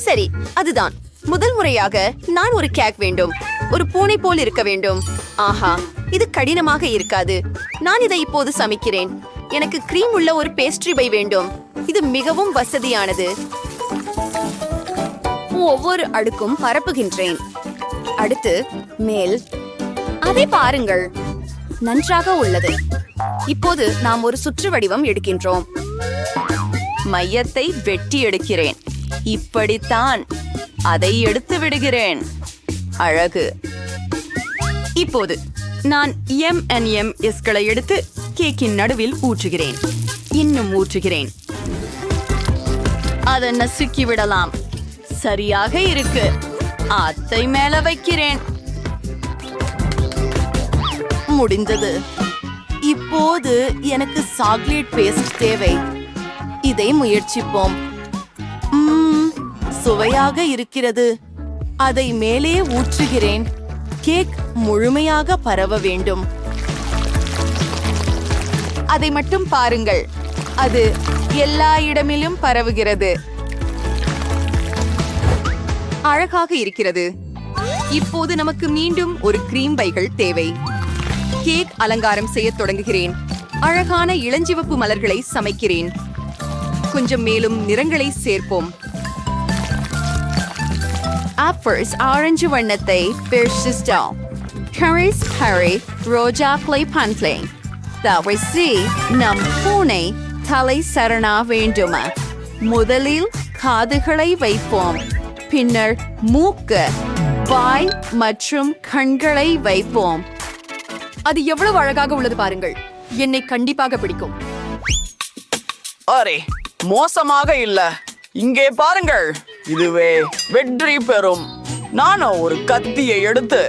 சரி, அதுதான். முதல் முறையாக நான் ஒரு கேக் வேண்டும். ஒரு பூனை போல் இருக்க வேண்டும். ஆஹா, இது கடினமாக இருக்காது. நான் இதை இப்போது சமைக்கிறேன். எனக்கு கிரீம் உள்ள ஒரு பேஸ்ட்ரி பை வேண்டும். இது மிகவும் வசதியானது. ஒவ்வொரு அடுக்கும் பரப்புகின்றேன். அடுத்து மேல். அதை பாருங்கள், நன்றாக உள்ளது. இப்போது நாம் ஒரு சுற்று வடிவம் எடுக்கின்றோம். மையத்தை வெட்டி எடுக்கிறேன். இப்படித்தான் அதை எடுத்து விடுகிறேன். அழகு. இப்போது நான் M&Msகளை எடுத்து கேக்கின் நடுவில் ஊற்றுகிறேன். இன்னும் ஊற்றுகிறேன். அதை நசுக்கி விடலாம். சரியாக இருக்கு. அத்தை மேல வைக்கிறேன். முடிந்தது. இப்போது எனக்கு சாக்லேட் பேஸ்ட் தேவை. இதை முயற்சிப்போம். சுவையாக இருக்கிறது. அதை மேலே ஊற்றுகிறேன். கேக் முழுமையாக பரவ வேண்டும். அதை மட்டும் பாருங்கள். அது எல்லா இடமிலும் பரவுகிறது. அழகாக இருக்கிறது. இப்போது நமக்கு மீண்டும் ஒரு கிரீம் பைகள் தேவை. கேக் அலங்காரம் செய்ய தொடங்குகிறேன். அழகான இளஞ்சிவப்பு மலர்களை சமைக்கிறேன். கொஞ்சம் மேலும் நிறங்களை சேர்ப்போம். ஆப்பிள்ஸ் ஆரஞ்சு வண்ணத்தை பெர்சிஸ்டோம். கரிஸ் கரி ரோஜா கிளை பன்ஃப்ளே. தவசி நம் பூனை தலை சரணா வேண்டுமா? முதலில் காதுகளை வைப்போம். பின்னர் மூக்கு, வாய் மற்றும் கண்களை வைப்போம். அது எவ்வளவு அழகாக உள்ளது பாருங்கள். என்னை கண்டிப்பாக பிடிக்கும். அரே, மோசமாக இல்ல. இங்கே பாருங்கள், இதுவே வெற்றி பெறும். நானும் ஒரு கத்தியை எடுத்து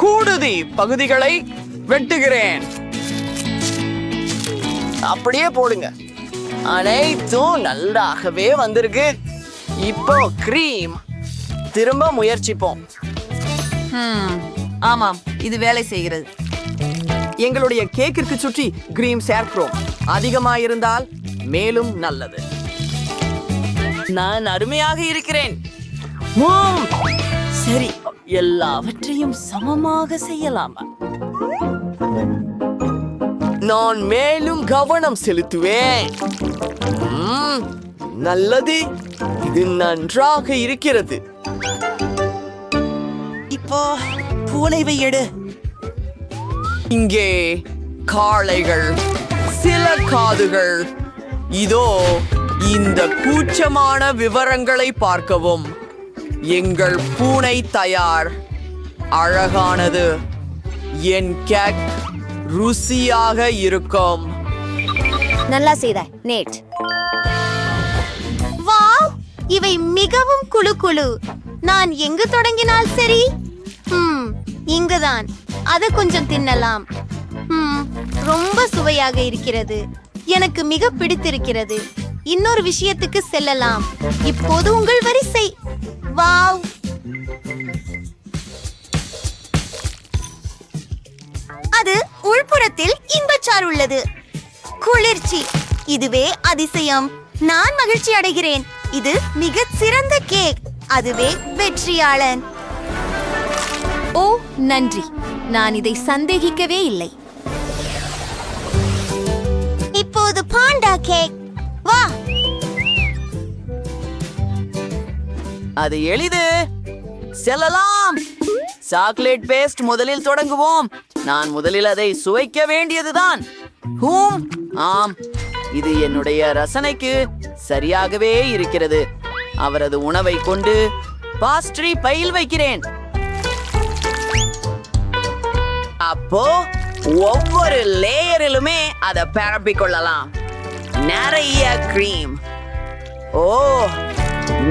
கூடுதி பகுதிகளை வெட்டுகிறேன். அப்படியே போடுங்க. அனைத்தும் நல்லாகவே வந்திருக்கு. இப்போ கிரீம் திரும்ப முயற்சிப்போம். ஆமாம், இது வேலை செய்கிறது. எங்களுடைய கேக்கிற்கு சுற்றி கிரீம் சேர்க்கிறோம். அதிகமாயிருந்தால் மேலும் நல்லது. நான் அருமையாக இருக்கிறேன். சரி, எல்லாவற்றையும் சமமாக செய்யலாமா? நான் மேலும் கவனம் செலுத்துவேன். நல்லது, இது நன்றாக இருக்கிறது. இப்போ பூனைவை எடு. இங்கே காளைகள், சில காதுகள். இதோ இந்த கூச்சமான விவரங்களை பார்க்கவும். எங்கள் பூனை தயார். அழகானது. என் கேக் ருசியாக இருக்கும். நல்லா செய்த நேட். வாவ், இவை மிகவும் குளு குளு. நான் எங்கு தொடங்கினால் சரி? இங்குதான். அதை கொஞ்சம் தின்னலாம். ரொம்ப சுவையாக இருக்கிறது. எனக்கு மிக பிடித்திருக்கிறது. இன்னொரு விஷயத்துக்கு செல்லலாம். இப்போது உங்கள் வரிசை. வாவ், அது உள்புறத்தில் இன்பச்சாறு உள்ளது. குளிர்ச்சி. இதுவே அதிசயம். நான் மகிழ்ச்சி அடைகிறேன். இது மிகச் சிறந்த கேக். அதுவே வெற்றியாளன். ஓ, நன்றி. நான் இதை சந்தேகிக்கவே இல்லை. இப்போது பாண்டா கேக். வா. அது எளிது. செல்லலாம். சாக்லேட் பேஸ்ட் முதலில் தொடங்குவோம். நான் முதலில் அதை சுவைக்க வேண்டியதுதான். ஆம், இது என்னுடைய ரசனைக்கு சரியாகவே இருக்கிறது. அவரது உணவை கொண்டு பாஸ்ட்ரி பையில் வைக்கிறேன். அப்போ ஒவ்வொரு லேயரிலுமே அதை பரப்பிக் கொள்ளலாம். நிறைய கிரீம். ஓ,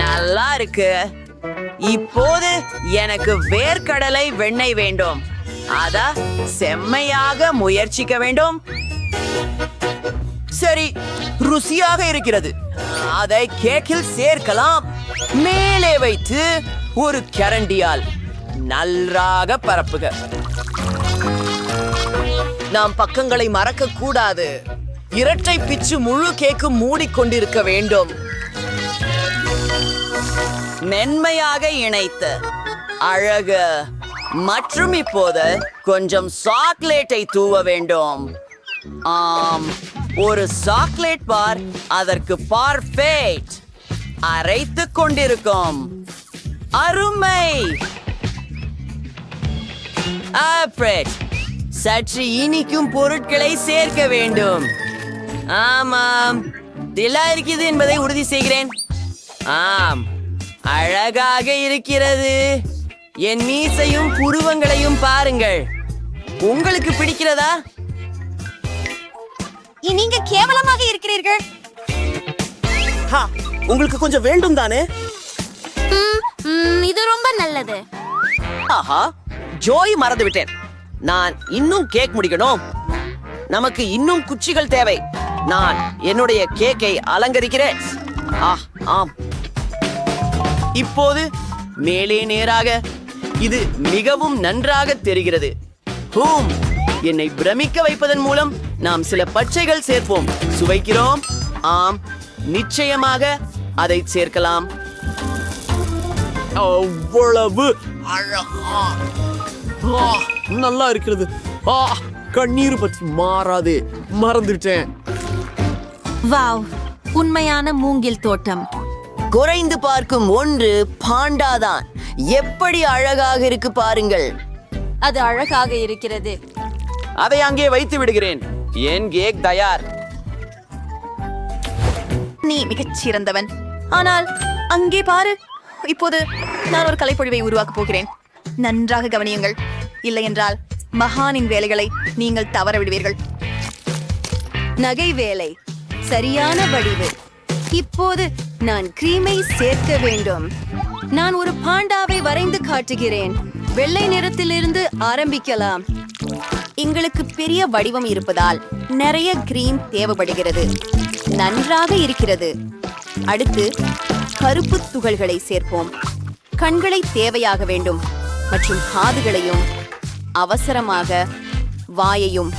நல்லா இருக்கு. இப்போது எனக்கு வேர்க்கடலை வெண்ணெய் வேண்டும். அத செம்மையாக முயற்சிக்க வேண்டும். சரி, ருசியாக இருக்கிறது. அதை கேக்கில் சேர்க்கலாம். மேலே வைத்து ஒரு கரண்டியால் நன்றாக பரப்புக. நாம் பக்கங்களை மறக்க கூடாது. இரட்டை பிச்சு முழு கேக்கு மூடிக்கொண்டிருக்க வேண்டும். மென்மையாக இணைத்து அழகு மற்றும் இப்போது கொஞ்சம் சாக்லேட்டை தூவ வேண்டும். ஆம், ஒரு சாக்லேட் பார் அதற்கு பர்ஃபெக்ட். அரைத்துக் கொண்டிருக்கும். அருமை. ஆப்ரெட் சற்று இனிக்கும் பொருட்களை சேர்க்க வேண்டும். ஆமாம், தில்லா இருக்குது என்பதை உறுதி செய்கிறேன். ஆம், அழகாக இருக்கிறது. என் மீசையும் புருவங்களையும் பாருங்கள். உங்களுக்கு பிடிக்கிறதா? நீங்க கேவலமாக இருக்கிறீர்கள். உங்களுக்கு கொஞ்சம் வேண்டும் தானே? இது ரொம்ப நல்லது. ஆஹா, ஜோய் மறந்து விட்டேன். நான் இன்னும் கேக் முடிக்கணும். நமக்கு இன்னும் குச்சிகள் தேவை. நான் என்னுடைய கேக்கை அலங்கரிக்கிறேன். ஆம், இப்போது மேலே நேராக. இது மிகவும் நன்றாக தெரிகிறது. என்னை பிரமிக்க வைப்பதன் மூலம் நாம் சில பச்சைகள் சேர்ப்போம். சுவைக்கிறோம். ஆம், நிச்சயமாக அதை சேர்க்கலாம். அவ்வளவு அழகா நல்லா இருக்கிறது. கண்ணீர் பற்றி மாறாது, மறந்துட்டேன். வாவ், உண்மையான மூங்கில் தோட்டம். குறைந்து பார்க்கும் ஒன்று பாண்டாதான். எப்படி அழகாக இருக்கு பாருங்கள். அது அழகாக இருக்கிறது. அதை அங்கே வைத்து விடுகிறேன். என் கேக் தயார். நீ மிகச் சிறந்தவன். ஆனால் அங்கே பாரு. இப்போது நான் ஒரு கலைப்பொழிவை உருவாக்கப் போகிறேன். நன்றாக கவனியுங்கள். இல்லை என்றால் மகானின் வேலைகளை நீங்கள் தவற விடுவீர்கள். நகை வேலை, சரியான வடிவு. இப்போது நான் கிரீமை சேர்க்க வேண்டும். நான் ஒரு பாண்டாவை வரைந்து காட்டுகிறேன். வெள்ளை நிறத்திலிருந்து ஆரம்பிக்கலாம். எங்களுக்கு பெரிய வடிவம் இருப்பதால் நிறைய கிரீம் தேவைப்படுகிறது. நன்றாக இருக்கிறது. அடுத்து கருப்பு துகள்களை சேர்ப்போம். கண்களை தேவையாக வேண்டும் மற்றும் காதுகளையும், அவசரமாக வாயையும்.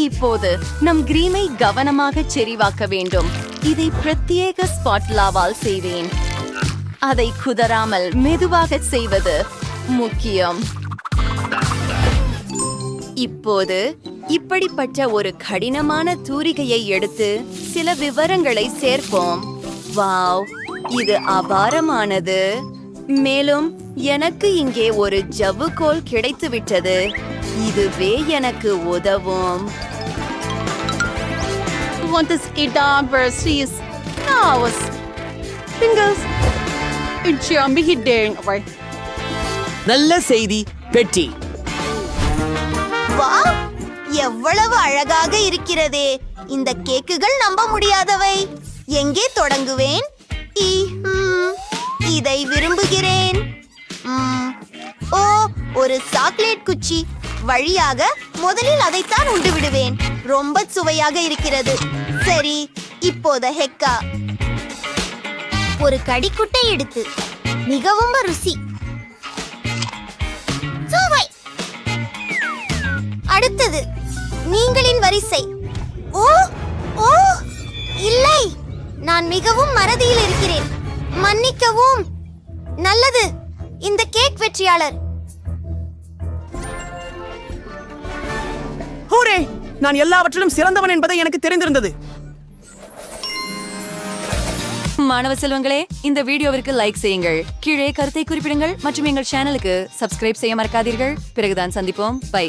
இப்போது நம் கிரீமை கவனமாக செறிவாக்க வேண்டும். இதை பிரத்யேக ஸ்பாட்லாவால் செய்வேன். அதை குதறாமல் மெதுவாக செய்வது முக்கியம். இப்போது இப்படிப்பட்ட ஒரு கடினமான தூரிகையை எடுத்து சில விவரங்களை சேர்ப்போம். வாவ், இது அபாரமானது. மேலும் எனக்கு இங்கே ஒரு ஜவ்வுகோல் கிடைத்துவிட்டது. இதுவே எனக்கு உதவும். நல்ல செய்தி பெட்டி. வாவ், எவ்வளவு அழகாக இருக்கிறதே. இந்த கேக்குகள் நம்ப முடியாதவை. எங்கே தொடங்குவேன்? இதை விரும்புகிறேன். ஓ, ஒரு சாக்லேட் குச்சி. வழியாக முதலில் அதைத்தான் உண்டு விடுவேன். ரொம்ப சுவையாக இருக்கிறது. சரி, இப்போது ஹெக்கா. ஒரு கடிக்குட்டை எடுத்து மிகவும் ருசி. சுவை. அடுத்தது நீங்களின் வரிசை. ஓ ஓ இல்லை, நான் மிகவும் மறதியில் இருக்கிறேன். மன்னிக்கவும். நல்லது, இந்த கேக் வெற்றியாளர். ஹூரே, நான் எல்லாவற்றிலும் சிறந்தவன் என்பதை எனக்கு தெரிந்திருந்தது. மாணவ செல்வங்களே, இந்த வீடியோவிற்கு லைக் செய்யுங்கள், கீழே கருத்தை குறிப்பிடுங்கள் மற்றும் எங்கள் சேனலுக்கு சப்ஸ்கிரைப் செய்ய மறக்காதீர்கள். பிறகுதான் சந்திப்போம். பை.